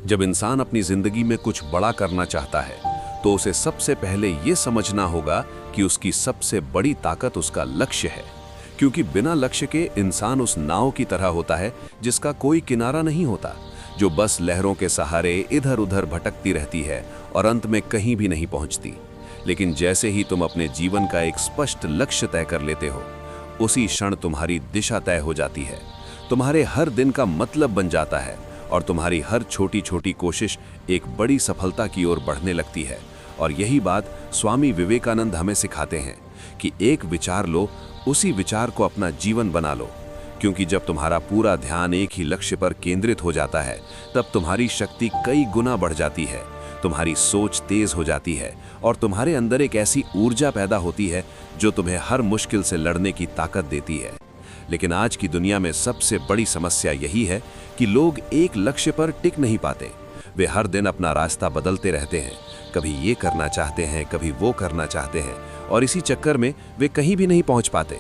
जब इंसान अपनी जिंदगी में कुछ बड़ा करना चाहता है तो उसे सबसे पहले ये समझना होगा कि उसकी सबसे बड़ी ताकत उसका लक्ष्य है। क्योंकि बिना लक्ष्य के इंसान उस नाव की तरह होता है जिसका कोई किनारा नहीं होता, जो बस लहरों के सहारे इधर उधर भटकती रहती है और अंत में कहीं भी नहीं पहुंचती। लेकिन जैसे ही तुम अपने जीवन का एक स्पष्ट लक्ष्य तय कर लेते हो, उसी क्षण तुम्हारी दिशा तय हो जाती है, तुम्हारे हर दिन का मतलब बन जाता है और तुम्हारी हर छोटी छोटी कोशिश एक बड़ी सफलता की ओर बढ़ने लगती है। और यही बात स्वामी विवेकानंद हमें सिखाते हैं कि एक विचार लो, उसी विचार को अपना जीवन बना लो। क्योंकि जब तुम्हारा पूरा ध्यान एक ही लक्ष्य पर केंद्रित हो जाता है, तब तुम्हारी शक्ति कई गुना बढ़ जाती है, तुम्हारी सोच तेज हो जाती है और तुम्हारे अंदर एक ऐसी ऊर्जा पैदा होती है जो तुम्हें हर मुश्किल से लड़ने की ताकत देती है। लेकिन आज की दुनिया में सबसे बड़ी समस्या यही है कि लोग एक लक्ष्य पर टिक नहीं पाते। वे हर दिन अपना रास्ता बदलते रहते हैं, कभी ये करना चाहते हैं, कभी वो करना चाहते हैं, और इसी चक्कर में वे कहीं भी नहीं पहुंच पाते।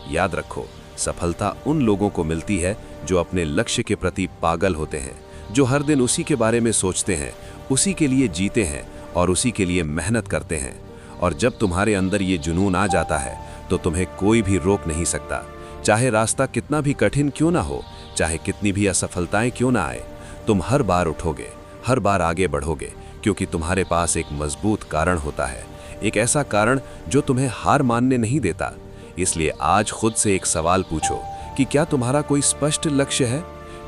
याद रखो, सफलता उन लोगों को मिलती है जो अपने लक्ष्य के प्रति पागल होते हैं, जो हर दिन उसी के बारे में सोचते हैं, उसी के लिए जीते हैं और उसी के लिए मेहनत करते हैं। और जब तुम्हारे अंदर ये जुनून आ जाता है तो तुम्हें कोई भी रोक नहीं सकता। चाहे रास्ता कितना भी कठिन क्यों ना हो, चाहे कितनी भी असफलताएं क्यों ना आए, तुम हर बार उठोगे, हर बार आगे बढ़ोगे, क्योंकि तुम्हारे पास एक मजबूत कारण होता है, एक ऐसा कारण जो तुम्हें हार मानने नहीं देता। इसलिए आज खुद से एक सवाल पूछो कि क्या तुम्हारा कोई स्पष्ट लक्ष्य है?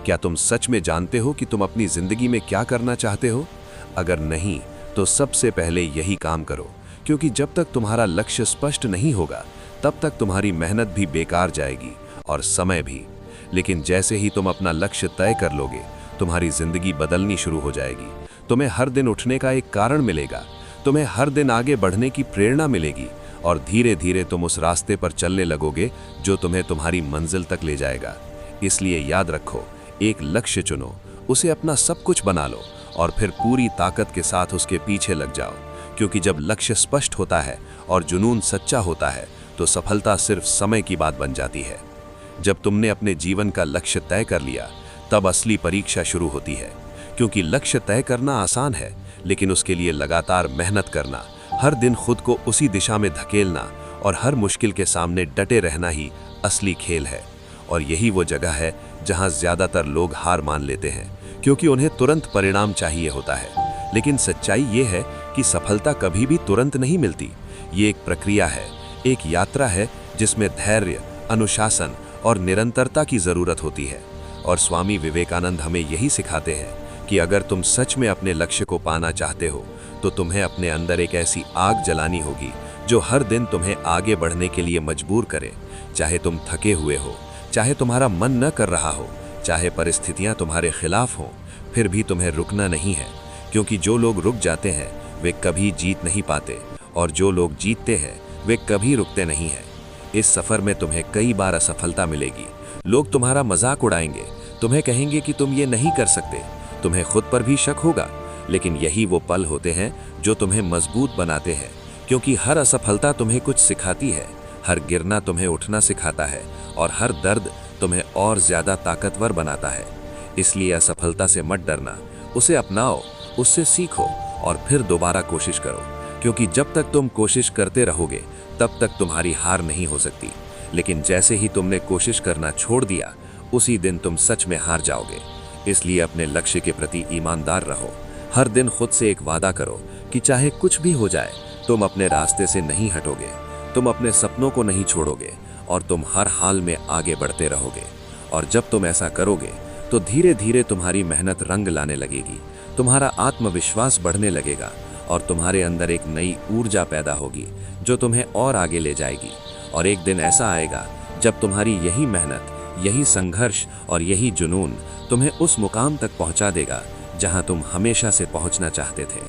क्या तुम सच में जानते हो कि तुम अपनी जिंदगी में क्या करना चाहते हो? अगर नहीं, तो सबसे पहले यही काम करो, क्योंकि जब तक तुम्हारा लक्ष्य स्पष्ट नहीं होगा, तब तक तुम्हारी मेहनत भी बेकार जाएगी और समय भी। लेकिन जैसे ही तुम अपना लक्ष्य तय कर लोगे, तुम्हारी जिंदगी बदलनी शुरू हो जाएगी। तुम्हें हर दिन उठने का एक कारण मिलेगा, तुम्हें हर दिन आगे बढ़ने की प्रेरणा मिलेगी और धीरे धीरे तुम उस रास्ते पर चलने लगोगे जो तुम्हें तुम्हारी मंजिल तक ले जाएगा। इसलिए याद रखो, एक लक्ष्य चुनो, उसे अपना सब कुछ बना लो और फिर पूरी ताकत के साथ उसके पीछे लग जाओ। क्योंकि जब लक्ष्य स्पष्ट होता है और जुनून सच्चा होता है, तो सफलता सिर्फ समय की बात बन जाती है। जब तुमने अपने जीवन का लक्ष्य तय कर लिया, तब असली परीक्षा शुरू होती है। क्योंकि लक्ष्य तय करना आसान है, लेकिन उसके लिए लगातार मेहनत करना, हर दिन खुद को उसी दिशा में धकेलना और हर मुश्किल के सामने डटे रहना ही असली खेल है। और यही वो जगह है जहां ज्यादातर लोग हार मान लेते हैं, क्योंकि उन्हें तुरंत परिणाम चाहिए होता है। लेकिन सच्चाई ये है कि सफलता कभी भी तुरंत नहीं मिलती। ये एक प्रक्रिया है, एक यात्रा है जिसमें धैर्य, अनुशासन और निरंतरता की जरूरत होती है। और स्वामी विवेकानंद हमें यही सिखाते हैं कि अगर तुम सच में अपने लक्ष्य को पाना चाहते हो, तो तुम्हें अपने अंदर एक ऐसी आग जलानी होगी जो हर दिन तुम्हें आगे बढ़ने के लिए मजबूर करे। चाहे तुम थके हुए हो, चाहे तुम्हारा मन न कर रहा हो, चाहे परिस्थितियां तुम्हारे खिलाफ हों, फिर भी तुम्हें रुकना नहीं है। क्योंकि जो लोग रुक जाते हैं वे कभी जीत नहीं पाते, और जो लोग जीतते हैं वे कभी रुकते नहीं हैं। इस सफर में तुम्हें कई बार असफलता मिलेगी। लोग तुम्हारा मजाक उड़ाएंगे, तुम्हें कहेंगे कि तुम ये नहीं कर सकते, तुम्हें खुद पर भी शक होगा। लेकिन यही वो पल होते हैं जो तुम्हें मजबूत बनाते हैं। क्योंकि हर असफलता तुम्हें कुछ सिखाती है, हर गिरना तुम्हें उठना सिखाता है और हर दर्द तुम्हें और ज्यादा ताकतवर बनाता है। इसलिए असफलता से मत डरना, उसे अपनाओ, उससे सीखो और फिर दोबारा कोशिश करो। क्योंकि जब तक तुम कोशिश करते रहोगे, तब तक तुम्हारी हार नहीं हो सकती। लेकिन जैसे ही तुमने कोशिश करना छोड़ दिया, उसी दिन तुम सच में हार जाओगे। इसलिए अपने लक्ष्य के प्रति ईमानदार रहो। हर दिन खुद से एक वादा करो कि चाहे कुछ भी हो जाए, तुम अपने रास्ते से नहीं हटोगे, तुम अपने सपनों को नहीं छोड़ोगे और तुम हर हाल में आगे बढ़ते रहोगे। और जब तुम ऐसा करोगे, तो धीरे धीरे तुम्हारी मेहनत रंग लाने लगेगी, तुम्हारा आत्मविश्वास बढ़ने लगेगा और तुम्हारे अंदर एक नई ऊर्जा पैदा होगी जो तुम्हें और आगे ले जाएगी। और एक दिन ऐसा आएगा जब तुम्हारी यही मेहनत, यही संघर्ष और यही जुनून तुम्हें उस मुकाम तक पहुंचा देगा जहां तुम हमेशा से पहुंचना चाहते थे।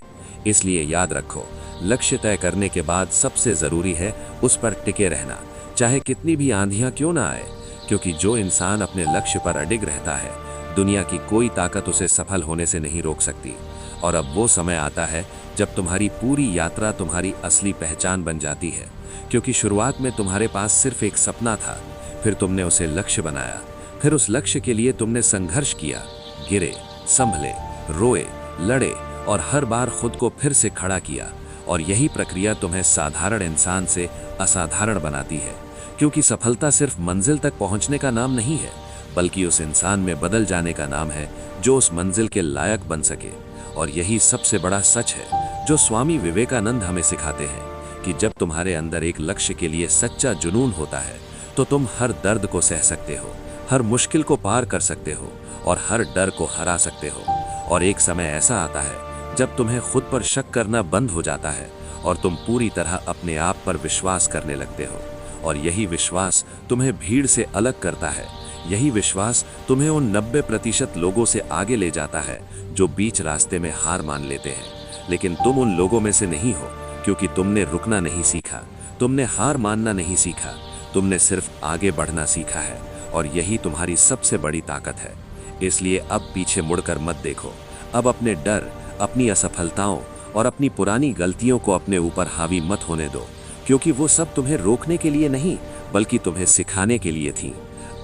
इसलिए याद रखो, लक्ष्य तय करने के बाद सबसे जरूरी है उस पर टिके रहना, चाहे कितनी भी आंधियां क्यों ना आए। क्योंकि जो इंसान अपने लक्ष्य पर अडिग रहता है, दुनिया की कोई ताकत उसे सफल होने से नहीं रोक सकती। और अब वो समय आता है जब तुम्हारी पूरी यात्रा तुम्हारी असली पहचान बन जाती है। क्योंकि शुरुआत में तुम्हारे पास सिर्फ एक सपना था, फिर तुमने उसे लक्ष्य बनाया, फिर उस लक्ष्य के लिए तुमने संघर्ष किया, गिरे, संभले रोए, लड़े और हर बार खुद को फिर से खड़ा किया। और यही प्रक्रिया तुम्हें साधारण इंसान से असाधारण बनाती है, क्योंकि सफलता सिर्फ मंजिल तक पहुंचने का नाम नहीं है, बल्कि उस इंसान में बदल जाने का नाम है जो उस मंजिल के लायक बन सके। और यही सबसे बड़ा सच है जो स्वामी विवेकानंद हमें सिखाते हैं कि जब तुम्हारे अंदर एक लक्ष्य के लिए सच्चा जुनून होता है तो तुम हर दर्द को सह सकते हो, हर मुश्किल को पार कर सकते हो और हर डर को हरा सकते हो। और एक समय ऐसा आता है जब तुम्हें खुद पर शक करना बंद हो जाता है और तुम पूरी तरह अपने आप पर विश्वास करने लगते हो। और यही विश्वास तुम्हें भीड़ से अलग करता है। यही विश्वास तुम्हें उन 90% लोगों से आगे ले जाता है जो बीच रास्ते में हार मान लेते हैं। लेकिन तुम उन लोगों में से नहीं हो, क्योंकि तुमने रुकना नहीं सीखा, तुमने हार मानना नहीं सीखा, तुमने सिर्फ आगे बढ़ना सीखा है। और यही तुम्हारी सबसे बड़ी ताकत है। इसलिए अब पीछे मुड़कर मत देखो। अब अपने डर, अपनी असफलताओं और अपनी पुरानी गलतियों को अपने ऊपर हावी मत होने दो, क्योंकि वो सब तुम्हें रोकने के लिए नहीं बल्कि तुम्हें सिखाने के लिए थी।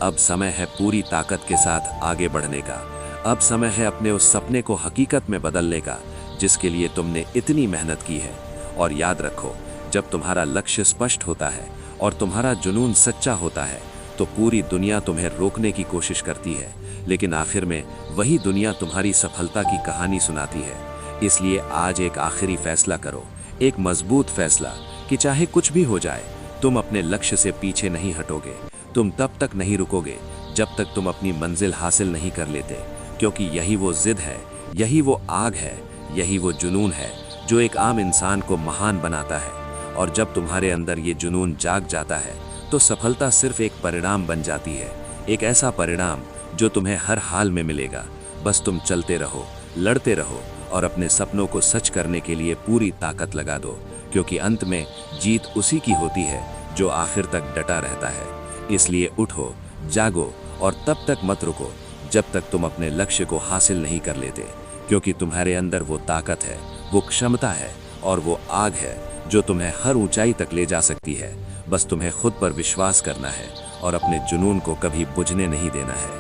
अब समय है पूरी ताकत के साथ आगे बढ़ने का। अब समय है अपने उस सपने को हकीकत में बदलने का जिसके लिए तुमने इतनी मेहनत की है। और याद रखो, जब तुम्हारा लक्ष्य स्पष्ट होता है और तुम्हारा जुनून सच्चा होता है तो पूरी दुनिया तुम्हें रोकने की कोशिश करती है, लेकिन आखिर में वही दुनिया तुम्हारी सफलता की कहानी सुनाती है। इसलिए आज एक आखिरी फैसला करो, एक मजबूत फैसला कि चाहे कुछ भी हो जाए तुम अपने लक्ष्य से पीछे नहीं हटोगे। तुम तब तक नहीं रुकोगे जब तक तुम अपनी मंजिल हासिल नहीं कर लेते, क्योंकि यही वो जिद है, यही वो आग है, यही वो जुनून है जो एक आम इंसान को महान बनाता है। और जब तुम्हारे अंदर ये जुनून जाग जाता है तो सफलता सिर्फ एक परिणाम बन जाती है, एक ऐसा परिणाम जो तुम्हें हर हाल में मिलेगा। बस तुम चलते रहो, लड़ते रहो और अपने सपनों को सच करने के लिए पूरी ताकत लगा दो, क्योंकि अंत में जीत उसी की होती है जो आखिर तक डटा रहता है। इसलिए उठो, जागो और तब तक मत रुको जब तक तुम अपने लक्ष्य को हासिल नहीं कर लेते, क्योंकि तुम्हारे अंदर वो ताकत है, वो क्षमता है और वो आग है जो तुम्हें हर ऊंचाई तक ले जा सकती है। बस तुम्हें खुद पर विश्वास करना है और अपने जुनून को कभी बुझने नहीं देना है।